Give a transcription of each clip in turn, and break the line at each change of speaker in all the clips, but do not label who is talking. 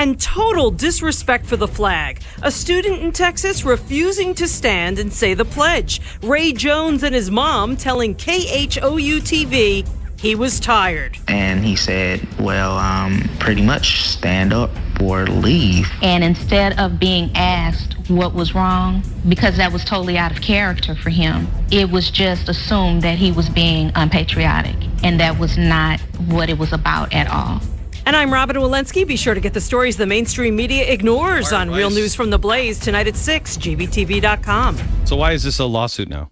And total disrespect for the flag. A student in Texas refusing to stand and say the pledge. Ray Jones and his mom telling KHOU-TV he was tired.
And he said, well, pretty much stand up or leave.
And instead of being asked what was wrong, because that was totally out of character for him, it was just assumed that he was being unpatriotic. And that was not what it was about at all.
And I'm Robin Walensky. Be sure to get the stories the mainstream media ignores on Real News from the Blaze tonight at 6, gbtv.com.
So why is this a lawsuit now?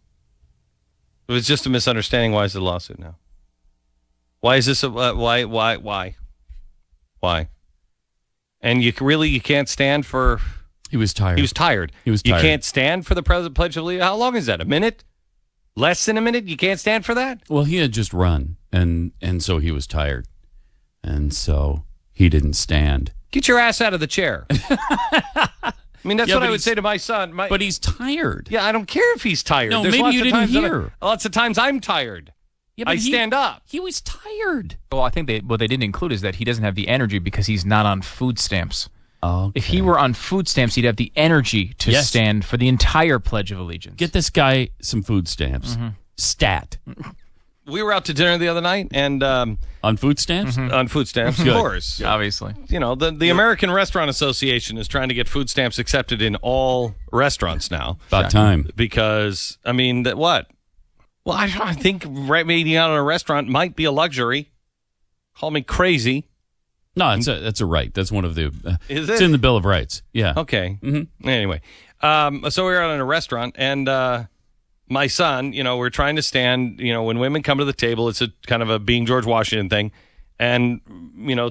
If it's just a misunderstanding, why is it a lawsuit now? Why is this why? And you can't stand for...
He was tired.
You can't stand for the Pledge of Allegiance? How long is that? A minute? Less than a minute? You can't stand for that?
Well, he had just run, and so he was tired. And so he didn't stand.
Get your ass out of the chair. I mean, that's what I would say to my son.
But he's tired.
Yeah, I don't care if he's tired.
No,
There's
maybe you didn't hear.
Lots of times I'm tired.
Yeah,
I stand up.
He was tired.
Well, I think what they didn't include is that he doesn't have the energy because he's not on food stamps.
Okay.
If he were on food stamps, he'd have the energy to stand for the entire Pledge of Allegiance.
Get this guy some food stamps.
Mm-hmm.
Stat.
We were out to dinner the other night, and
on food stamps?
Mm-hmm. On food stamps, of course.
Obviously.
You know, the American Restaurant Association is trying to get food stamps accepted in all restaurants now.
About time.
Because, I mean, what? Well, I think eating out in a restaurant might be a luxury. Call me crazy.
No, that's a right. That's one of the...
Is it?
It's in the Bill of Rights. Yeah.
Okay.
Mm-hmm.
Anyway, so we were out in a restaurant, and my son, we're trying to stand, when women come to the table, it's a kind of a being George Washington thing. And,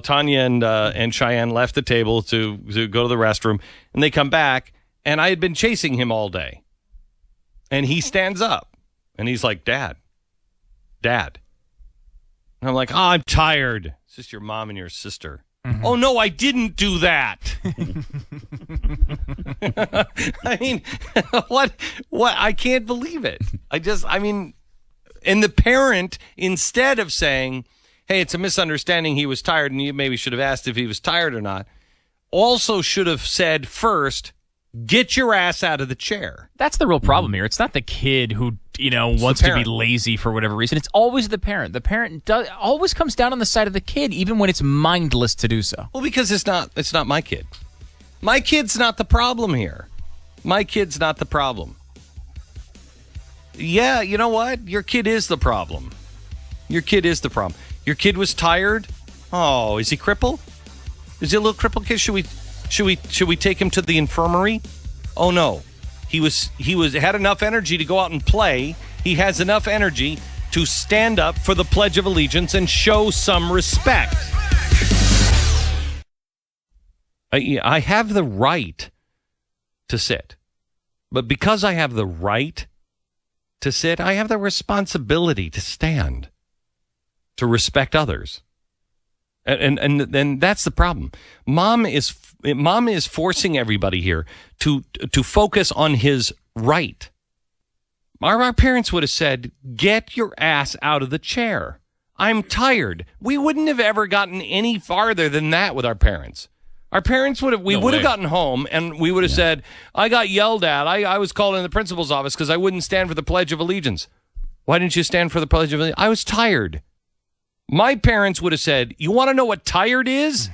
Tanya and Cheyenne left the table to go to the restroom, and they come back, and I had been chasing him all day. And he stands up, and he's like, Dad. And I'm like, I'm tired. It's just your mom and your sister. Mm-hmm. Oh, no, I didn't do that. I mean, what? I can't believe it. And the parent, instead of saying, hey, it's a misunderstanding, he was tired, and you maybe should have asked if he was tired or not, also should have said first, get your ass out of the chair.
That's the real problem here. It's not the kid who, wants to be lazy for whatever reason. It's always the parent. The parent always comes down on the side of the kid, even when it's mindless to do so.
Well, because it's not my kid. My kid's not the problem here. My kid's not the problem. Yeah, you know what? Your kid is the problem. Your kid was tired. Oh, is he crippled? Is he a little crippled kid? Should we take him to the infirmary? Oh no. He had enough energy to go out and play. He has enough energy to stand up for the Pledge of Allegiance and show some respect. I have the right to sit. But because I have the right to sit, I have the responsibility to stand, to respect others. And that's the problem. Mom is forcing everybody here to focus on his right. Our parents would have said, get your ass out of the chair. I'm tired. We wouldn't have ever gotten any farther than that with our parents. Our parents would have gotten home and we would have said, I got yelled at. I was called in the principal's office because I wouldn't stand for the Pledge of Allegiance. Why didn't you stand for the Pledge of Allegiance? I was tired. My parents would have said, you want to know what tired is?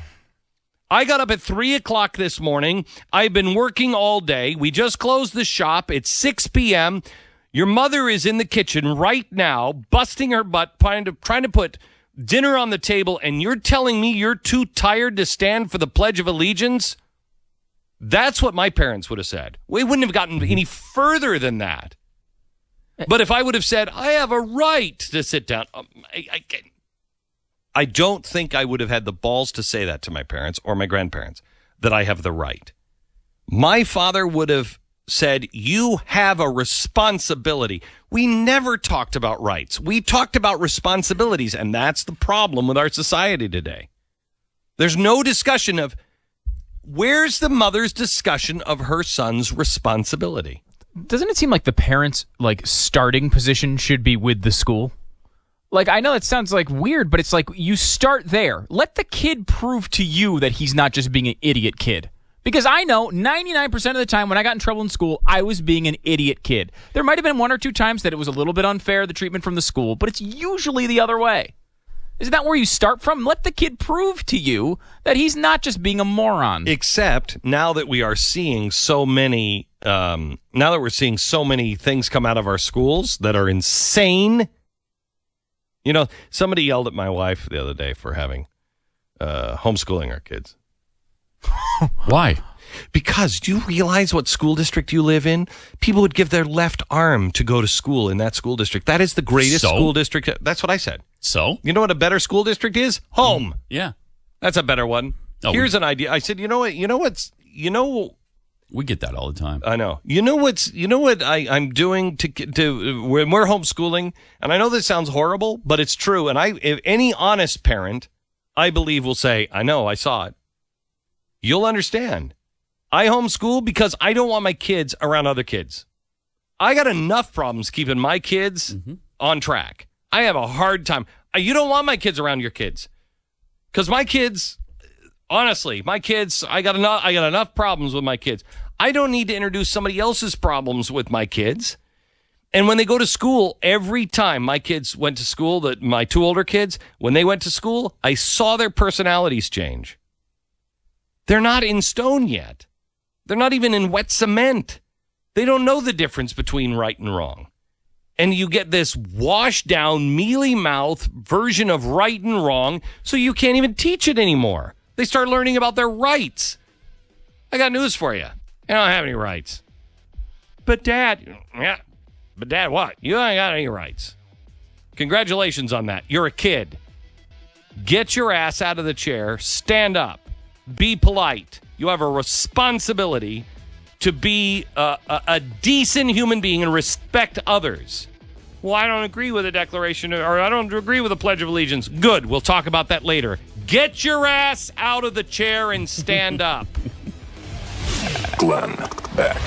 I got up at 3 o'clock this morning. I've been working all day. We just closed the shop. It's 6 p.m. Your mother is in the kitchen right now, busting her butt, trying to put dinner on the table, and you're telling me you're too tired to stand for the Pledge of Allegiance? That's what my parents would have said. We wouldn't have gotten any further than that. But if I would have said, I have a right to sit down, I don't think I would have had the balls to say that to my parents or my grandparents, that I have the right. My father would have said, you have a responsibility. We never talked about rights. We talked about responsibilities, and that's the problem with our society today. There's no discussion of, where's the mother's discussion of her son's responsibility?
Doesn't it seem like the parents' starting position should be with the school? Like, I know it sounds like weird, but it's like you start there. Let the kid prove to you that he's not just being an idiot kid. Because I know 99% of the time when I got in trouble in school, I was being an idiot kid. There might have been 1 or 2 times that it was a little bit unfair, the treatment from the school, but it's usually the other way. Isn't that where you start from? Let the kid prove to you that he's not just being a moron.
Except now that we are seeing so many, things come out of our schools that are insane. You know, somebody yelled at my wife the other day for having homeschooling our kids.
Why?
Because do you realize what school district you live in? People would give their left arm to go to school in that school district. That is the greatest school district. That's what I said.
So?
You know what a better school district is? Home.
Yeah.
That's a better one.
Oh,
Here's an idea. I said,
we get that all the time.
I know. You know what I'm doing to when we're homeschooling, and I know this sounds horrible, but it's true. And if any honest parent, I believe, will say, I know, I saw it. You'll understand. I homeschool because I don't want my kids around other kids. I got enough problems keeping my kids on track. I have a hard time. You don't want my kids around your kids. Because my kids, honestly, I got enough problems with my kids. I don't need to introduce somebody else's problems with my kids. And when they go to school, every time my kids went to school, my 2 older kids, when they went to school, I saw their personalities change. They're not in stone yet. They're not even in wet cement. They don't know the difference between right and wrong. And you get this washed down, mealy mouth version of right and wrong, so you can't even teach it anymore. They start learning about their rights. I got news for you. You don't have any rights. But Dad what? You ain't got any rights. Congratulations on that. You're a kid. Get your ass out of the chair. Stand up. Be polite. You have a responsibility to be a decent human being and respect others. Well, I don't agree with the Declaration, or I don't agree with the Pledge of Allegiance. Good. We'll talk about that later. Get your ass out of the chair and stand up.
Glenn Beck.